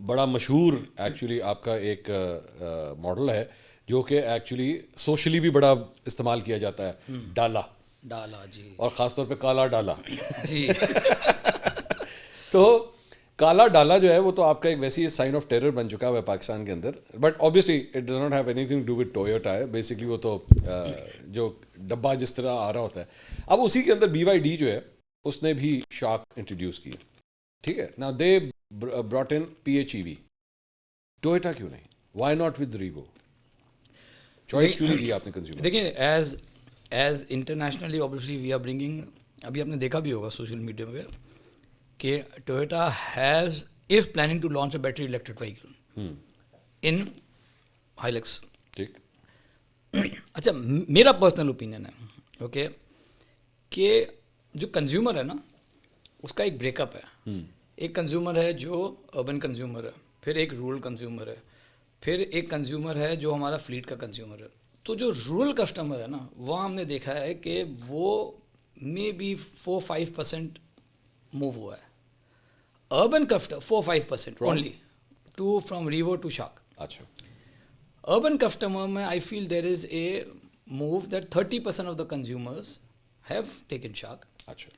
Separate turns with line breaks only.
بڑا مشہور ایکچولی آپ کا ایک ماڈل ہے جو کہ ایکچولی سوشلی بھی بڑا استعمال کیا جاتا ہے، ڈالا
جی،
اور خاص طور پہ کالا ڈالا.
جی.
تو کالا ڈالا جو ہے وہ تو آپ کا ایک ویسی سائن آف ٹیرر بن چکا ہوا ہے پاکستان کے اندر. But obviously it does not have anything to do with Toyota ہے. بیسکلی وہ تو جو ڈبہ جس طرح آ رہا ہوتا ہے. اب اسی کے اندر BYD جو ہے اس نے بھی شاک انٹروڈیوس کی. ٹھیک ہے نا، they brought in PHEV. Toyota کیوں نہیں؟ Why not with Revo? Choice کیوں نہیں دی آپ نے کنزیومر؟
دیکھیں as internationally obviously we are bringing. ابھی آپ نے دیکھا بھی ہوگا سوشل میڈیا میں کہ Toyota has is planning to launch a battery electric vehicle in Hilux.
ٹھیک.
اچھا میرا پرسنل اوپینین ہے اوکے کہ جو کنزیومر ہے نا اس کا ایک بریک اپ ہے. ایک کنزیومر ہے جو اربن کنزیومر ہے، پھر ایک رورل کنزیومر ہے، پھر ایک کنزیومر ہے جو ہمارا فلیٹ کا کنزیومر ہے. تو جو رورل کسٹمر ہے نا وہ ہم نے دیکھا ہے کہ وہ مے بی 4-5% موو ہوا ہے. Urban customer 4-5% only to from Revo to shock.
اچھا.
اربن کسٹمر میں I feel there is a move that 30% of the consumers have taken shock.
اچھا.